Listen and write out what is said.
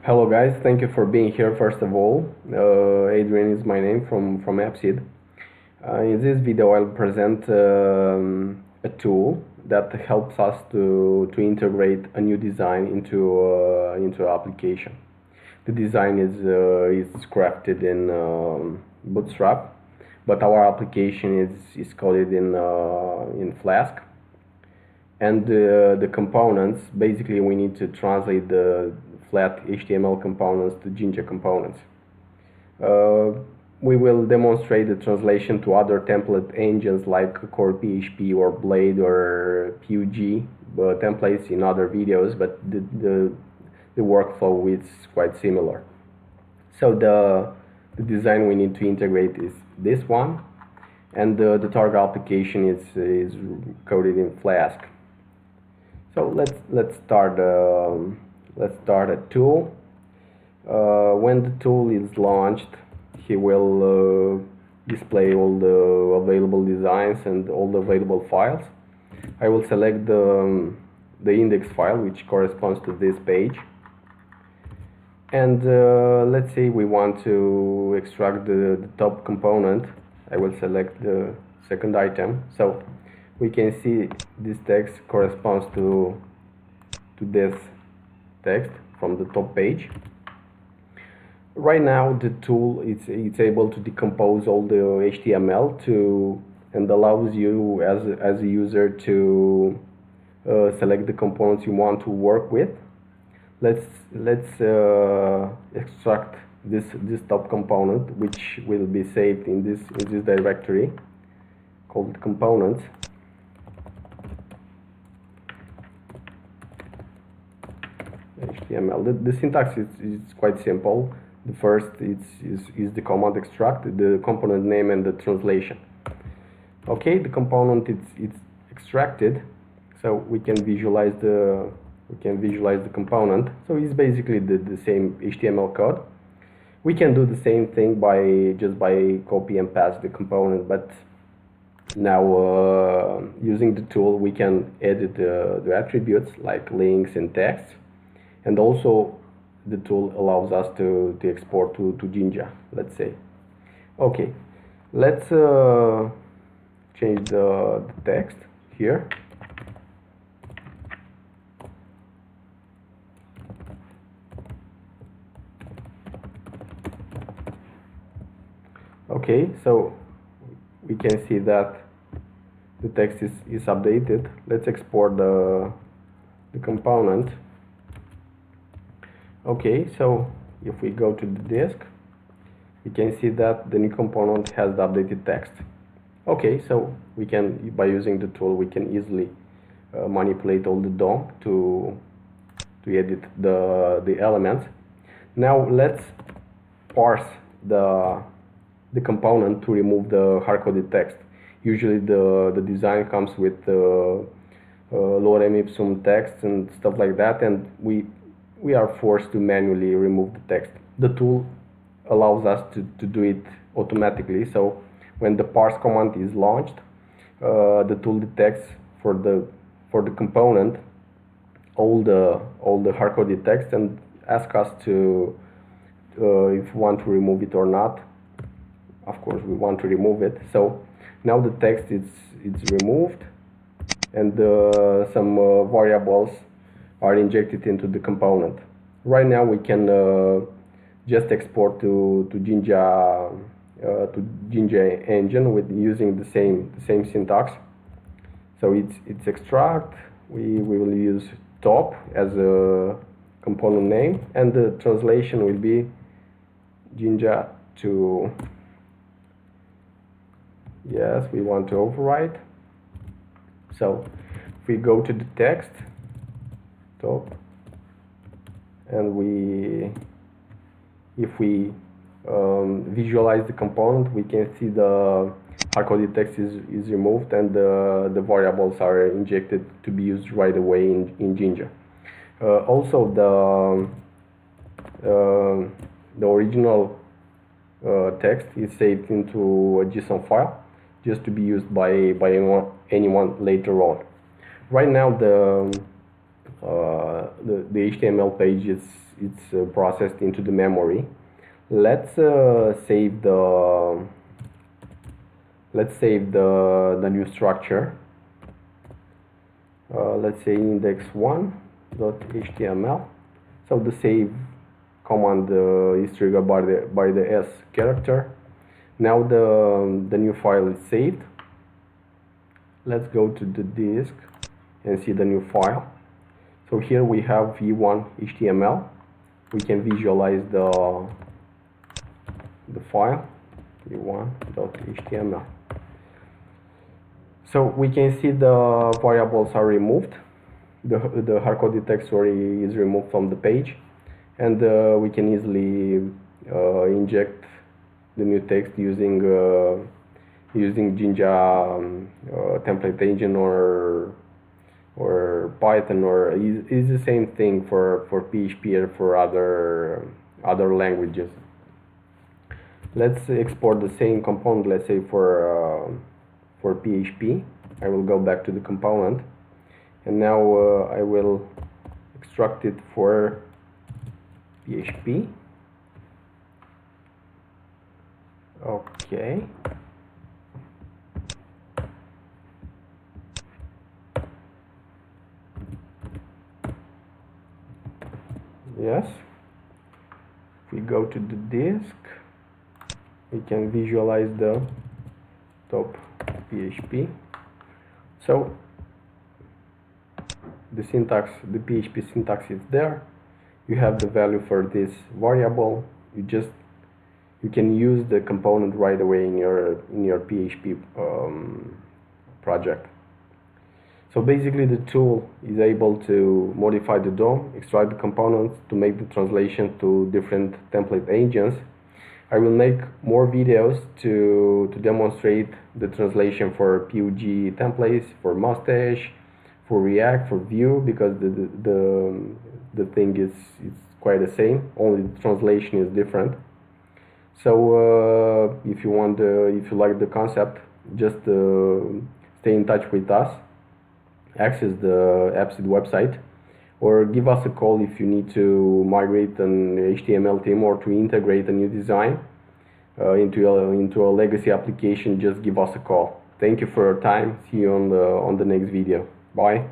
Hello guys, thank you for being here first of all. Adrian is my name from AppSeed. In this video I'll present a tool that helps us to integrate a new design into application. The design is crafted in Bootstrap, but our application is coded in Flask. And the components, basically we need to translate the flat HTML components to Jinja components. We will demonstrate the translation to other template engines like Core PHP or Blade or PUG templates in other videos, but the workflow is quite similar. So the design we need to integrate is this one, and the target application is coded in Flask. So let's start a tool. When the tool is launched, he will display all the available designs and all the available files. I will select the index file which corresponds to this page, and let's say we want to extract the top component. I will select the second item. So we can see this text corresponds to this text from the top page. Right now the tool it's able to decompose all the HTML and allows you as a user to select the components you want to work with. Let's extract this top component, which will be saved in this directory called components. HTML. The syntax is quite simple. The first is the command extract, the component name and the translation. Okay, the component it's extracted, so we can visualize the component. So it's basically the same HTML code. We can do the same thing by copy and paste the component, but now using the tool we can edit the attributes like links and text. And also the tool allows us to export to Jinja, let's say. Okay, let's change the text here. Okay, so we can see that the text is updated. Let's export the component. Okay, so if we go to the disk, we can see that the new component has the updated text. Okay, so we can, by using the tool, we can easily manipulate all the DOM to edit the elements. Now let's parse the component to remove the hard-coded text. Usually the design comes with lorem ipsum text and stuff like that, and we are forced to manually remove the text. The tool allows us to do it automatically. So when the parse command is launched, the tool detects for the component all the hard-coded text and asks us to if we want to remove it or not. Of course we want to remove it. So now the text is removed, and some variables are injected into the component. Right now we can just export to Jinja engine with using the same syntax. So it's extract. We will use top as a component name, and the translation will be Jinja2. Yes, we want to overwrite. So if we go to the text top, and if we visualize the component, we can see the hard-coded text is removed, and the variables are injected to be used right away in Jinja. Also the original text is saved into a JSON file just to be used by anyone later on. Right now the HTML page it's processed into the memory. Let's save the new structure. Let's say index1.html. So the save command is triggered by the S character. Now the new file is saved. Let's go to the disk and see the new file. So here we have v1.html. We can visualize the file v1.html. So we can see the variables are removed. The hard-coded text is removed from the page, and we can easily inject the new text using Jinja template engine or Python, or is the same thing for PHP or for other languages. Let's export the same component, let's say for PHP. I will go back to the component, and now I will extract it for PHP. Okay. Yes. If we go to the disk, we can visualize the top PHP. So the syntax, the PHP syntax is there. You have the value for this variable. You can use the component right away in your PHP project. So basically the tool is able to modify the DOM, extract the components to make the translation to different template engines. I will make more videos to demonstrate the translation for PUG templates, for Mustache, for React, for Vue, because the thing is quite the same, only the translation is different. So if you like the concept, just stay in touch with us, access the AppSeed website, or give us a call if you need to migrate an HTML theme or to integrate a new design into a legacy application. Just give us a call. Thank you for your time. See you on the next video. Bye.